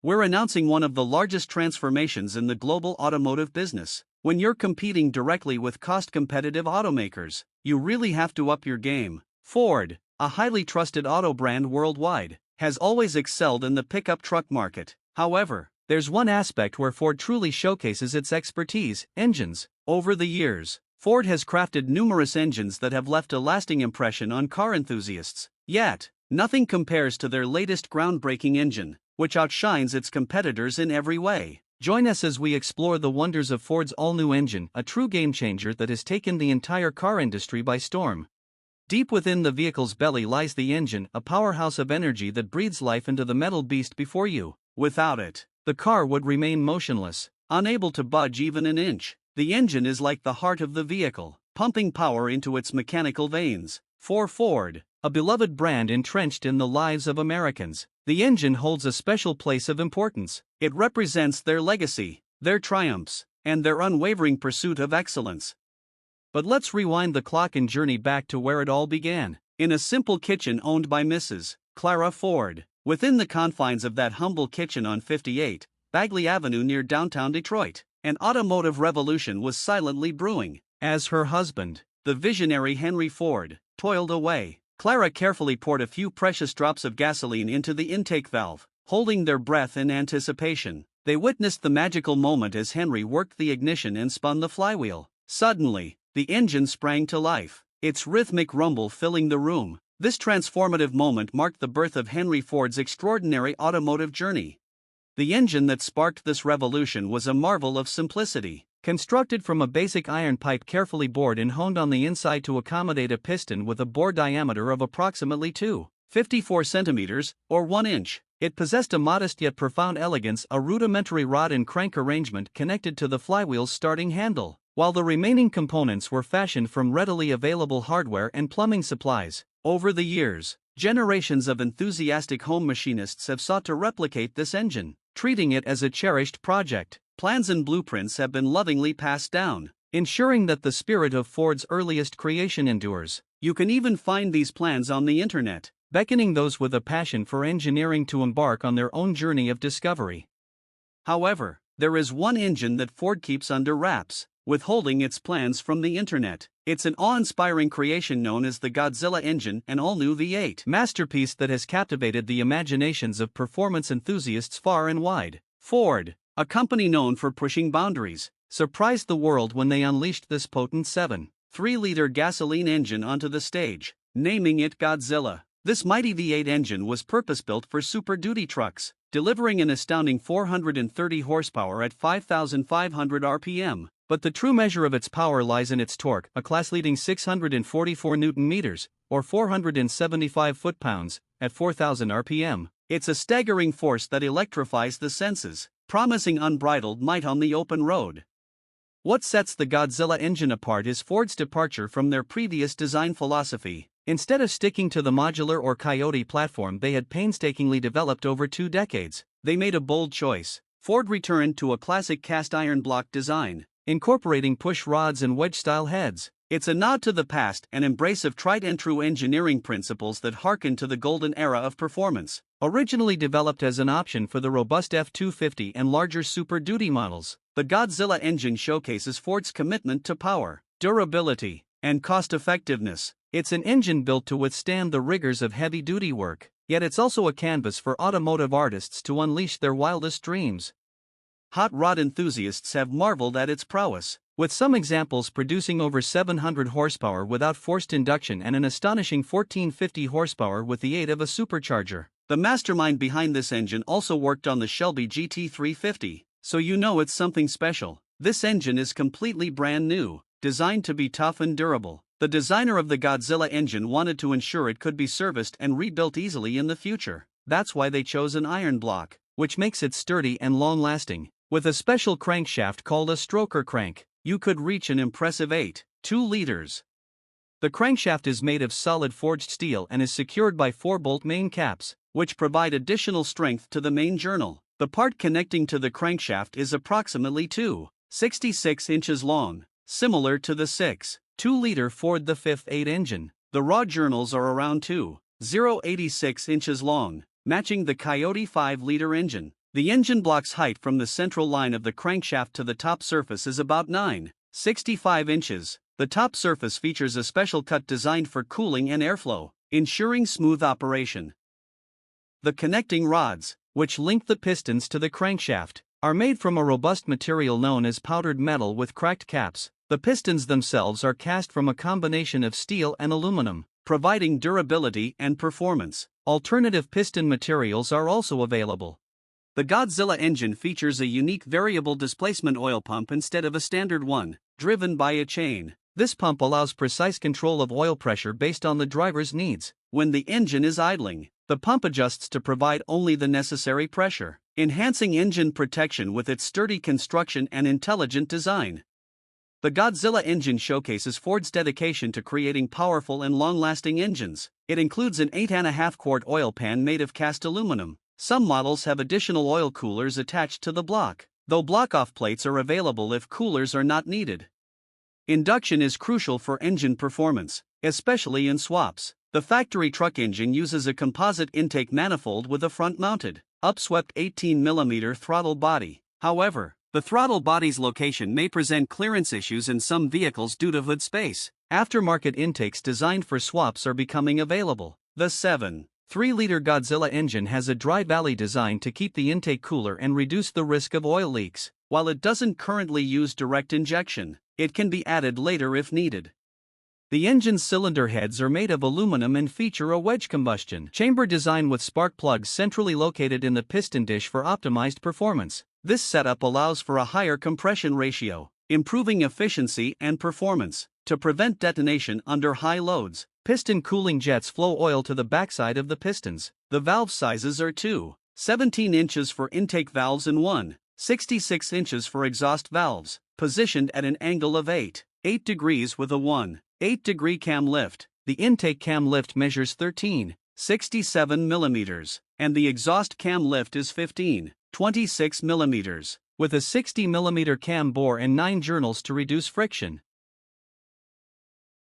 we're announcing one of the largest transformations in the global automotive business. When you're competing directly with cost-competitive automakers, you really have to up your game. Ford, a highly trusted auto brand worldwide, has always excelled in the pickup truck market. However, there's one aspect where Ford truly showcases its expertise: engines. Over the years, Ford has crafted numerous engines that have left a lasting impression on car enthusiasts. Yet, nothing compares to their latest groundbreaking engine, which outshines its competitors in every way. Join us as we explore the wonders of Ford's all-new engine, a true game-changer that has taken the entire car industry by storm. Deep within the vehicle's belly lies the engine, a powerhouse of energy that breathes life into the metal beast before you. Without it, the car would remain motionless, unable to budge even an inch. The engine is like the heart of the vehicle, pumping power into its mechanical veins. For Ford, a beloved brand entrenched in the lives of Americans, the engine holds a special place of importance. It represents their legacy, their triumphs, and their unwavering pursuit of excellence. But let's rewind the clock and journey back to where it all began, in a simple kitchen owned by Mrs. Clara Ford. Within the confines of that humble kitchen on 58 Bagley Avenue near downtown Detroit, an automotive revolution was silently brewing. As her husband, the visionary Henry Ford, toiled away, Clara carefully poured a few precious drops of gasoline into the intake valve. Holding their breath in anticipation, they witnessed the magical moment as Henry worked the ignition and spun the flywheel. Suddenly, the engine sprang to life, its rhythmic rumble filling the room. This transformative moment marked the birth of Henry Ford's extraordinary automotive journey. The engine that sparked this revolution was a marvel of simplicity. Constructed from a basic iron pipe carefully bored and honed on the inside to accommodate a piston with a bore diameter of approximately 2.54 centimeters, or 1 inch, it possessed a modest yet profound elegance, a rudimentary rod and crank arrangement connected to the flywheel's starting handle, while the remaining components were fashioned from readily available hardware and plumbing supplies. Over the years, generations of enthusiastic home machinists have sought to replicate this engine, treating it as a cherished project. Plans and blueprints have been lovingly passed down, ensuring that the spirit of Ford's earliest creation endures. You can even find these plans on the internet, beckoning those with a passion for engineering to embark on their own journey of discovery. However, there is one engine that Ford keeps under wraps, withholding its plans from the internet. It's an awe-inspiring creation known as the Godzilla Engine, an all-new V8 masterpiece that has captivated the imaginations of performance enthusiasts far and wide. Ford, a company known for pushing boundaries, surprised the world when they unleashed this potent 7.3-liter gasoline engine onto the stage, naming it Godzilla. This mighty V8 engine was purpose-built for Super Duty trucks, delivering an astounding 430 horsepower at 5,500 RPM. But the true measure of its power lies in its torque, a class-leading 644 Nm, or 475 foot-pounds, at 4,000 RPM. It's a staggering force that electrifies the senses, promising unbridled might on the open road. What sets the Godzilla engine apart is Ford's departure from their previous design philosophy. Instead of sticking to the modular or Coyote platform they had painstakingly developed over 2 decades, they made a bold choice. Ford returned to a classic cast-iron block design, incorporating push rods and wedge-style heads. It's a nod to the past, an embrace of tried-and-true engineering principles that harken to the golden era of performance. Originally developed as an option for the robust F-250 and larger Super Duty models, the Godzilla engine showcases Ford's commitment to power, durability, and cost-effectiveness. It's an engine built to withstand the rigors of heavy-duty work, yet it's also a canvas for automotive artists to unleash their wildest dreams. Hot rod enthusiasts have marveled at its prowess, with some examples producing over 700 horsepower without forced induction and an astonishing 1450 horsepower with the aid of a supercharger. The mastermind behind this engine also worked on the Shelby GT350, so you know it's something special. This engine is completely brand new, designed to be tough and durable. The designer of the Godzilla engine wanted to ensure it could be serviced and rebuilt easily in the future. That's why they chose an iron block, which makes it sturdy and long-lasting. With a special crankshaft called a stroker crank, you could reach an impressive 8.2 liters. The crankshaft is made of solid forged steel and is secured by 4-bolt main caps, which provide additional strength to the main journal. The part connecting to the crankshaft is approximately 2.66 inches long, similar to the 6.2-liter Ford the 5.8 engine. The raw journals are around 2.086 inches long, matching the Coyote 5-liter engine. The engine block's height from the central line of the crankshaft to the top surface is about 9.65 inches. The top surface features a special cut designed for cooling and airflow, ensuring smooth operation. The connecting rods, which link the pistons to the crankshaft, are made from a robust material known as powdered metal with cracked caps. The pistons themselves are cast from a combination of steel and aluminum, providing durability and performance. Alternative piston materials are also available. The Godzilla engine features a unique variable displacement oil pump instead of a standard one, driven by a chain. This pump allows precise control of oil pressure based on the driver's needs. When the engine is idling, the pump adjusts to provide only the necessary pressure, enhancing engine protection with its sturdy construction and intelligent design. The Godzilla engine showcases Ford's dedication to creating powerful and long-lasting engines. It includes an 8.5-quart oil pan made of cast aluminum. Some models have additional oil coolers attached to the block, though block-off plates are available if coolers are not needed. Induction is crucial for engine performance, especially in swaps. The factory truck engine uses a composite intake manifold with a front-mounted, upswept 18mm throttle body. However, the throttle body's location may present clearance issues in some vehicles due to hood space. Aftermarket intakes designed for swaps are becoming available. The 7.3-liter Godzilla engine has a dry valley design to keep the intake cooler and reduce the risk of oil leaks. While it doesn't currently use direct injection, it can be added later if needed. The engine's cylinder heads are made of aluminum and feature a wedge combustion chamber design with spark plugs centrally located in the piston dish for optimized performance. This setup allows for a higher compression ratio, improving efficiency and performance. To prevent detonation under high loads, piston cooling jets flow oil to the backside of the pistons. The valve sizes are 2.17 inches for intake valves and 1.66 inches for exhaust valves, positioned at an angle of 8 degrees with a 1.8-degree cam lift. The intake cam lift measures 13.67 millimeters, and the exhaust cam lift is 15.26 millimeters, with a 60mm cam bore and 9 journals to reduce friction.